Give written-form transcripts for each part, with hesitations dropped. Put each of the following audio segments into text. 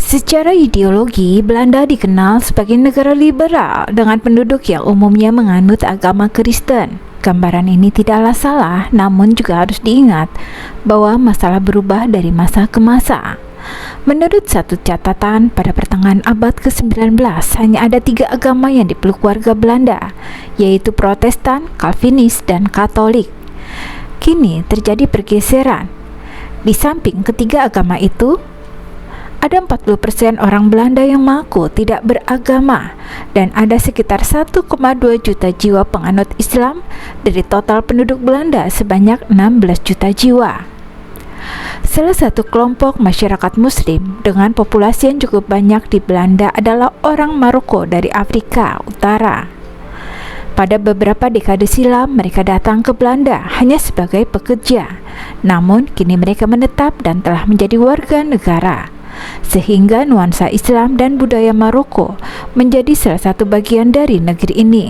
Secara ideologi, Belanda dikenal sebagai negara liberal dengan penduduk yang umumnya menganut agama Kristen. Gambaran ini tidaklah salah, namun juga harus diingat bahwa masalah berubah dari masa ke masa. Menurut satu catatan, pada pertengahan abad ke-19 hanya ada 3 agama yang dipeluk warga Belanda, yaitu Protestan, Calvinis, dan Katolik. Kini terjadi pergeseran. Di samping ketiga agama itu, ada 40% orang Belanda yang mengaku tidak beragama dan ada sekitar 1,2 juta jiwa penganut Islam dari total penduduk Belanda sebanyak 16 juta jiwa. Salah satu kelompok masyarakat Muslim dengan populasi yang cukup banyak di Belanda adalah orang Maroko dari Afrika Utara. Pada beberapa dekade silam, mereka datang ke Belanda hanya sebagai pekerja. Namun, kini mereka menetap dan telah menjadi warga negara, sehingga nuansa Islam dan budaya Maroko menjadi salah satu bagian dari negeri ini.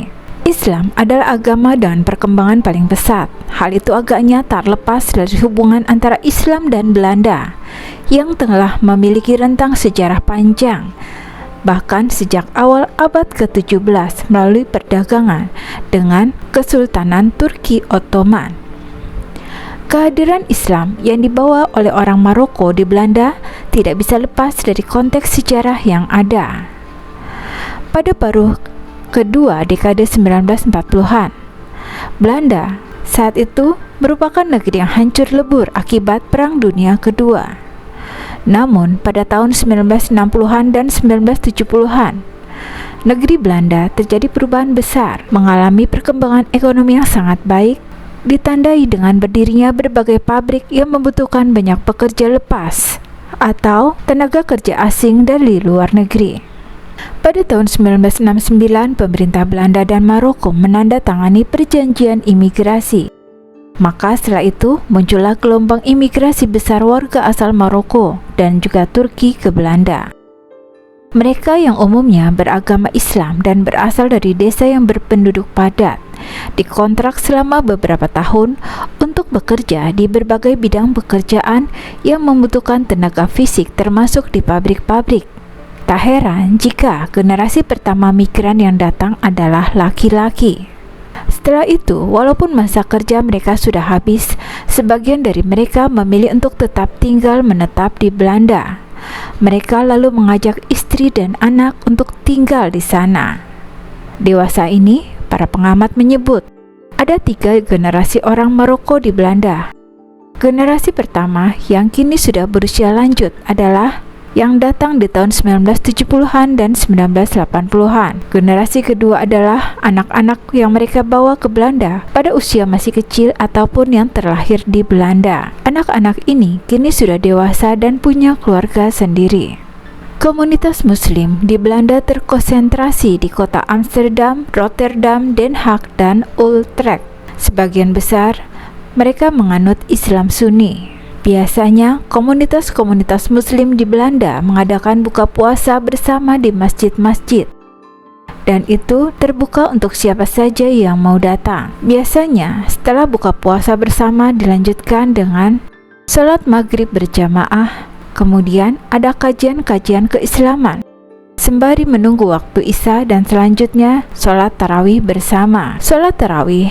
Islam adalah agama dengan perkembangan paling pesat. Hal itu agaknya tak lepas dari hubungan antara Islam dan Belanda yang telah memiliki rentang sejarah panjang, bahkan sejak awal abad ke-17 melalui perdagangan dengan Kesultanan Turki Ottoman. Kehadiran Islam yang dibawa oleh orang Maroko di Belanda tidak bisa lepas dari konteks sejarah yang ada. Pada paruh kedua dekade 1940-an, Belanda saat itu merupakan negeri yang hancur lebur akibat Perang Dunia Kedua. Namun, pada tahun 1960-an dan 1970-an, negeri Belanda terjadi perubahan besar, mengalami perkembangan ekonomi yang sangat baik, ditandai dengan berdirinya berbagai pabrik yang membutuhkan banyak pekerja lepas atau tenaga kerja asing dari luar negeri. Pada tahun 1969, pemerintah Belanda dan Maroko menandatangani perjanjian imigrasi. Maka setelah itu muncullah gelombang imigrasi besar warga asal Maroko dan juga Turki ke Belanda. Mereka yang umumnya beragama Islam dan berasal dari desa yang berpenduduk padat dikontrak selama beberapa tahun untuk bekerja di berbagai bidang pekerjaan yang membutuhkan tenaga fisik termasuk di pabrik-pabrik. Tak heran jika generasi pertama migran yang datang adalah laki-laki. Setelah itu, walaupun masa kerja mereka sudah habis, sebagian dari mereka memilih untuk tetap tinggal menetap di Belanda. Mereka lalu mengajak istri dan anak untuk tinggal di sana. Dewasa ini, para pengamat menyebut, ada 3 generasi orang Maroko di Belanda. Generasi pertama yang kini sudah berusia lanjut adalah yang datang di tahun 1970-an dan 1980-an. Generasi kedua adalah anak-anak yang mereka bawa ke Belanda pada usia masih kecil ataupun yang terlahir di Belanda. Anak-anak ini kini sudah dewasa dan punya keluarga sendiri. Komunitas Muslim di Belanda terkonsentrasi di kota Amsterdam, Rotterdam, Den Haag, dan Utrecht. Sebagian besar mereka menganut Islam Sunni. Biasanya, komunitas-komunitas Muslim di Belanda mengadakan buka puasa bersama di masjid-masjid, dan itu terbuka untuk siapa saja yang mau datang. Biasanya, setelah buka puasa bersama dilanjutkan dengan sholat maghrib berjamaah, kemudian ada kajian-kajian keislaman, sembari menunggu waktu Isya dan selanjutnya sholat tarawih bersama. Sholat tarawih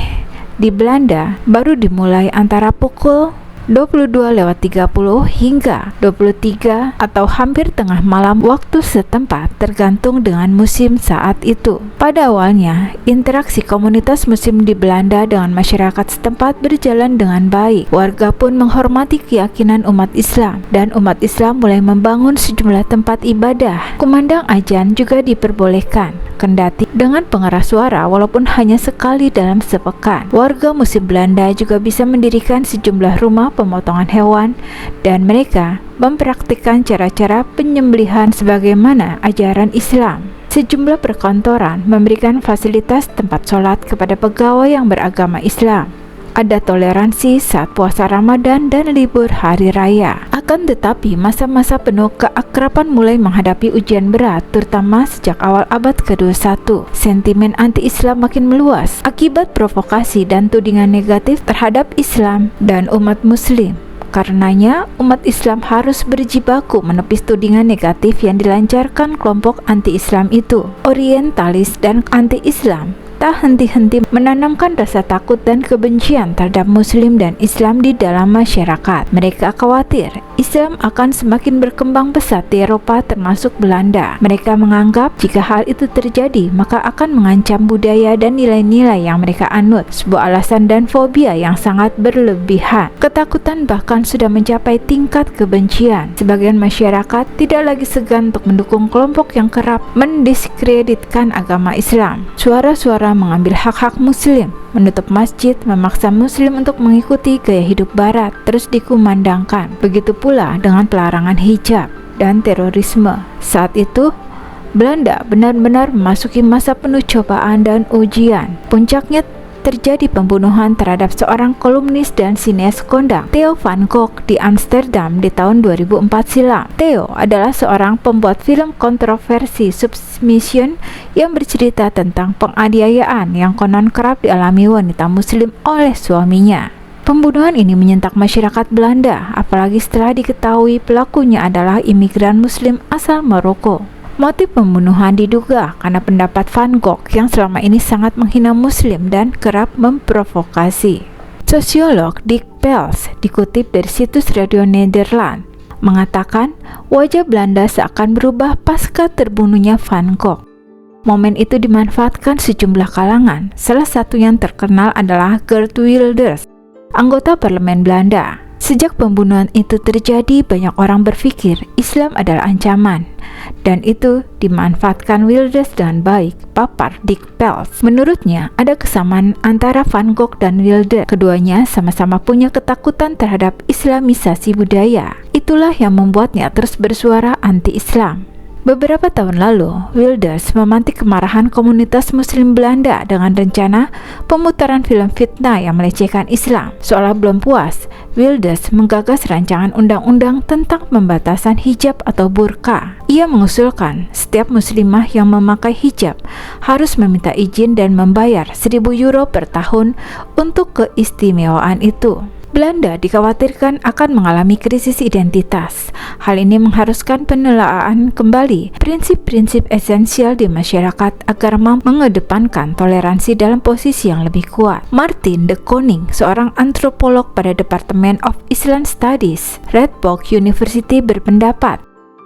di Belanda baru dimulai antara pukul 22:30 hingga 23 atau hampir tengah malam waktu setempat tergantung dengan musim saat itu. Pada awalnya, interaksi komunitas Muslim di Belanda dengan masyarakat setempat berjalan dengan baik. Warga pun menghormati keyakinan umat Islam dan umat Islam mulai membangun sejumlah tempat ibadah. Kumandang azan juga diperbolehkan, kendati dengan pengeras suara walaupun hanya sekali dalam sepekan. Warga Muslim Belanda juga bisa mendirikan sejumlah rumah pemotongan hewan dan mereka mempraktikkan cara-cara penyembelihan sebagaimana ajaran Islam. Sejumlah perkantoran memberikan fasilitas tempat sholat kepada pegawai yang beragama Islam. Ada toleransi saat puasa Ramadan dan libur hari raya. Akan tetapi, masa-masa penuh keakraban mulai menghadapi ujian berat, terutama sejak awal abad ke-21. Sentimen anti-Islam makin meluas akibat provokasi dan tudingan negatif terhadap Islam dan umat Muslim. karenanya, umat Islam harus berjibaku menepis tudingan negatif yang dilancarkan kelompok anti-Islam itu. Orientalis dan anti-Islam tak henti-henti menanamkan rasa takut dan kebencian terhadap Muslim dan Islam di dalam masyarakat. Mereka khawatir Islam akan semakin berkembang pesat di Eropa termasuk Belanda. Mereka menganggap jika hal itu terjadi maka akan mengancam budaya dan nilai-nilai yang mereka anut, sebuah alasan dan fobia yang sangat berlebihan. Ketakutan bahkan sudah mencapai tingkat kebencian. Sebagian masyarakat tidak lagi segan untuk mendukung kelompok yang kerap mendiskreditkan agama Islam. Suara-suara mengambil hak-hak Muslim, menutup masjid, memaksa Muslim untuk mengikuti gaya hidup Barat terus dikumandangkan. Begitu pula dengan pelarangan hijab dan terorisme. Saat itu, Belanda benar-benar memasuki masa penuh cobaan dan ujian. Puncaknya terjadi pembunuhan terhadap seorang kolumnis dan sineas kondang, Theo van Gogh, di Amsterdam di tahun 2004 silam. Theo adalah seorang pembuat film kontroversi Submission yang bercerita tentang penganiayaan yang konon kerap dialami wanita Muslim oleh suaminya. Pembunuhan ini menyentak masyarakat Belanda, apalagi setelah diketahui pelakunya adalah imigran Muslim asal Maroko. Motif pembunuhan diduga karena pendapat Van Gogh yang selama ini sangat menghina Muslim dan kerap memprovokasi. Sosiolog Dick Pels dikutip dari situs Radio Nederland mengatakan wajah Belanda seakan berubah pasca terbunuhnya Van Gogh. Momen itu dimanfaatkan sejumlah kalangan, salah satu yang terkenal adalah Geert Wilders, anggota parlemen Belanda. Sejak pembunuhan itu terjadi, banyak orang berpikir Islam adalah ancaman, dan itu dimanfaatkan Wilders dengan baik, papar Dick Pels. Menurutnya, ada kesamaan antara Van Gogh dan Wilders. Keduanya sama-sama punya ketakutan terhadap Islamisasi budaya. Itulah yang membuatnya terus bersuara anti-Islam. Beberapa tahun lalu, Wilders memantik kemarahan komunitas Muslim Belanda dengan rencana pemutaran film fitnah yang melecehkan Islam. Seolah belum puas, Wilders menggagas rancangan undang-undang tentang pembatasan hijab atau burqa. Ia mengusulkan setiap muslimah yang memakai hijab harus meminta izin dan membayar 1.000 euro per tahun untuk keistimewaan itu. Belanda dikhawatirkan akan mengalami krisis identitas. Hal ini mengharuskan penelaahan kembali prinsip-prinsip esensial di masyarakat agar mampu mengedepankan toleransi dalam posisi yang lebih kuat. Martin de Koning, seorang antropolog pada Department of Islam Studies, Radboud University, berpendapat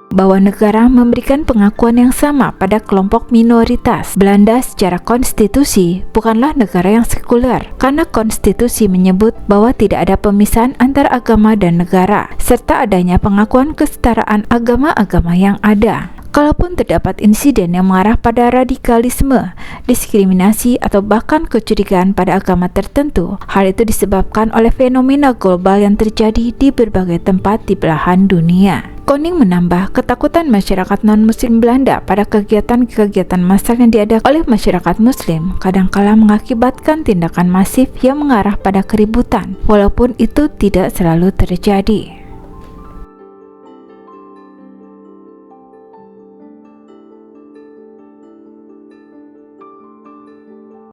bahwa negara memberikan pengakuan yang sama pada kelompok minoritas. Belanda secara konstitusi bukanlah negara yang sekuler, karena konstitusi menyebut bahwa tidak ada pemisahan antara agama dan negara, serta adanya pengakuan kesetaraan agama-agama yang ada. Kalaupun terdapat insiden yang mengarah pada radikalisme, diskriminasi, atau bahkan kecurigaan pada agama tertentu, hal itu disebabkan oleh fenomena global yang terjadi di berbagai tempat di belahan dunia. Koning menambah, ketakutan masyarakat non-muslim Belanda pada kegiatan-kegiatan massal yang diadakan oleh masyarakat muslim kadangkala mengakibatkan tindakan masif yang mengarah pada keributan, walaupun itu tidak selalu terjadi.